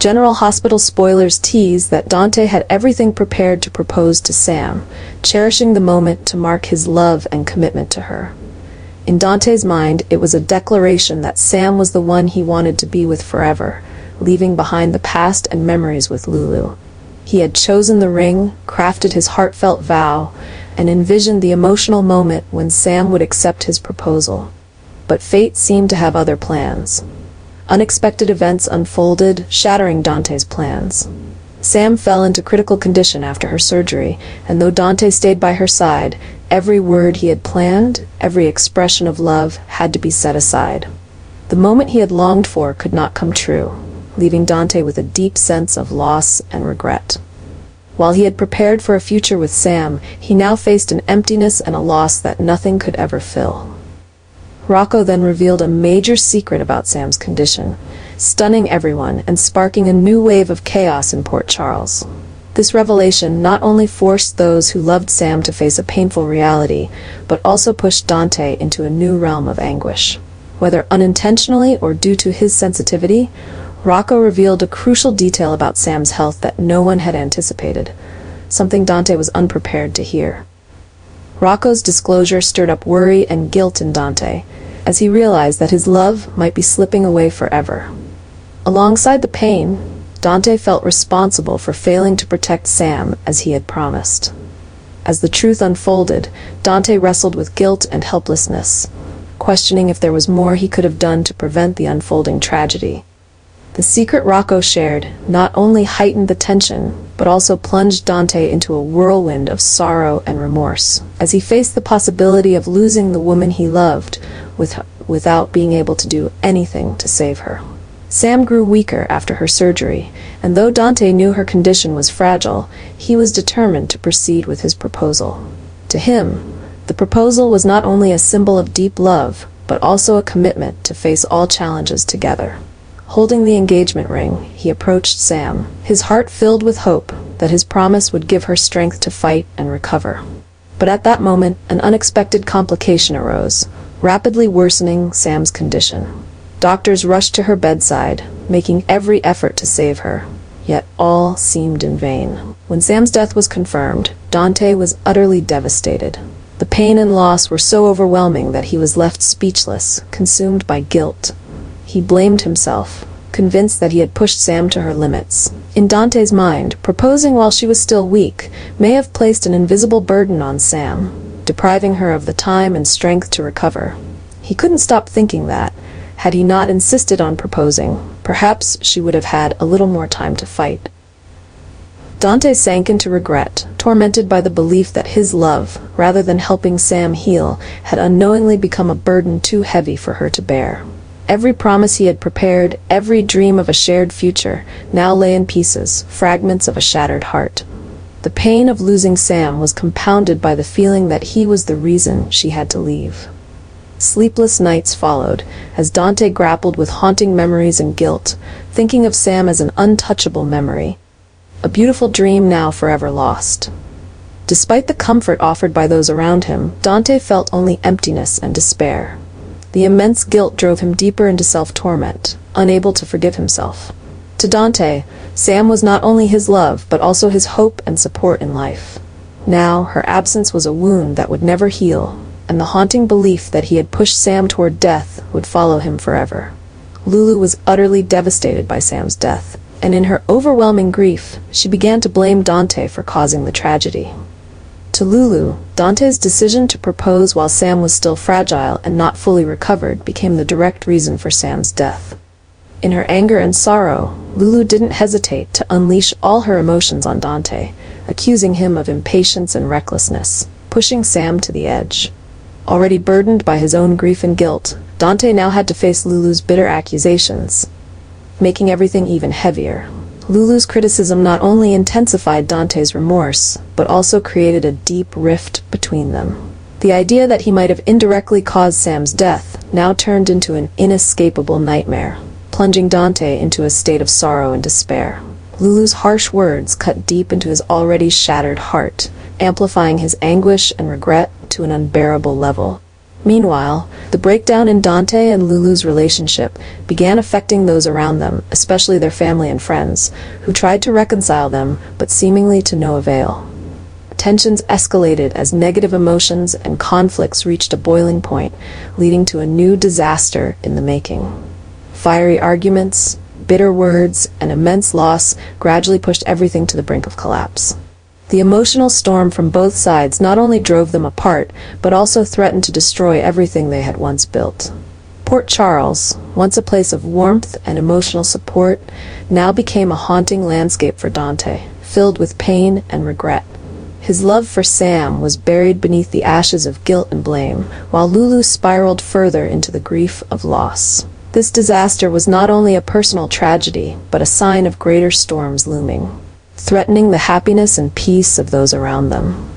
General Hospital spoilers tease that Dante had everything prepared to propose to Sam, cherishing the moment to mark his love and commitment to her. In Dante's mind, it was a declaration that Sam was the one he wanted to be with forever, leaving behind the past and memories with Lulu. He had chosen the ring, crafted his heartfelt vow, and envisioned the emotional moment when Sam would accept his proposal. But fate seemed to have other plans. Unexpected events unfolded, shattering Dante's plans. Sam fell into critical condition after her surgery, and though Dante stayed by her side, every word he had planned, every expression of love, had to be set aside. The moment he had longed for could not come true, leaving Dante with a deep sense of loss and regret. While he had prepared for a future with Sam, he now faced an emptiness and a loss that nothing could ever fill. Rocco then revealed a major secret about Sam's condition, stunning everyone and sparking a new wave of chaos in Port Charles. This revelation not only forced those who loved Sam to face a painful reality, but also pushed Dante into a new realm of anguish. Whether unintentionally or due to his sensitivity, Rocco revealed a crucial detail about Sam's health that no one had anticipated, something Dante was unprepared to hear. Rocco's disclosure stirred up worry and guilt in Dante, as he realized that his love might be slipping away forever. Alongside the pain, Dante felt responsible for failing to protect Sam as he had promised. As the truth unfolded, Dante wrestled with guilt and helplessness, questioning if there was more he could have done to prevent the unfolding tragedy. The secret Rocco shared not only heightened the tension, but also plunged Dante into a whirlwind of sorrow and remorse, as he faced the possibility of losing the woman he loved without being able to do anything to save her. Sam grew weaker after her surgery, and though Dante knew her condition was fragile, he was determined to proceed with his proposal. To him, the proposal was not only a symbol of deep love, but also a commitment to face all challenges together. Holding the engagement ring, he approached Sam, his heart filled with hope that his promise would give her strength to fight and recover. But at that moment, an unexpected complication arose, rapidly worsening Sam's condition. Doctors rushed to her bedside, making every effort to save her, yet all seemed in vain. When Sam's death was confirmed, Dante was utterly devastated. The pain and loss were so overwhelming that he was left speechless, consumed by guilt. He blamed himself, convinced that he had pushed Sam to her limits. In Dante's mind, proposing while she was still weak may have placed an invisible burden on Sam, depriving her of the time and strength to recover. He couldn't stop thinking that, had he not insisted on proposing, perhaps she would have had a little more time to fight. Dante sank into regret, tormented by the belief that his love, rather than helping Sam heal, had unknowingly become a burden too heavy for her to bear. Every promise he had prepared, every dream of a shared future, now lay in pieces, fragments of a shattered heart. The pain of losing Sam was compounded by the feeling that he was the reason she had to leave. Sleepless nights followed, as Dante grappled with haunting memories and guilt, thinking of Sam as an untouchable memory, a beautiful dream now forever lost. Despite the comfort offered by those around him, Dante felt only emptiness and despair. The immense guilt drove him deeper into self-torment, unable to forgive himself. To Dante, Sam was not only his love, but also his hope and support in life. Now, her absence was a wound that would never heal, and the haunting belief that he had pushed Sam toward death would follow him forever. Lulu was utterly devastated by Sam's death, and in her overwhelming grief, she began to blame Dante for causing the tragedy. To Lulu, Dante's decision to propose while Sam was still fragile and not fully recovered became the direct reason for Sam's death. In her anger and sorrow, Lulu didn't hesitate to unleash all her emotions on Dante, accusing him of impatience and recklessness, pushing Sam to the edge. Already burdened by his own grief and guilt, Dante now had to face Lulu's bitter accusations, making everything even heavier. Lulu's criticism not only intensified Dante's remorse, but also created a deep rift between them. The idea that he might have indirectly caused Sam's death now turned into an inescapable nightmare, plunging Dante into a state of sorrow and despair. Lulu's harsh words cut deep into his already shattered heart, amplifying his anguish and regret to an unbearable level. Meanwhile, the breakdown in Dante and Lulu's relationship began affecting those around them, especially their family and friends, who tried to reconcile them, but seemingly to no avail. Tensions escalated as negative emotions and conflicts reached a boiling point, leading to a new disaster in the making. Fiery arguments, bitter words, and immense loss gradually pushed everything to the brink of collapse. The emotional storm from both sides not only drove them apart, but also threatened to destroy everything they had once built. Port Charles, once a place of warmth and emotional support, now became a haunting landscape for Dante, filled with pain and regret. His love for Sam was buried beneath the ashes of guilt and blame, while Lulu spiraled further into the grief of loss. This disaster was not only a personal tragedy, but a sign of greater storms looming, threatening the happiness and peace of those around them.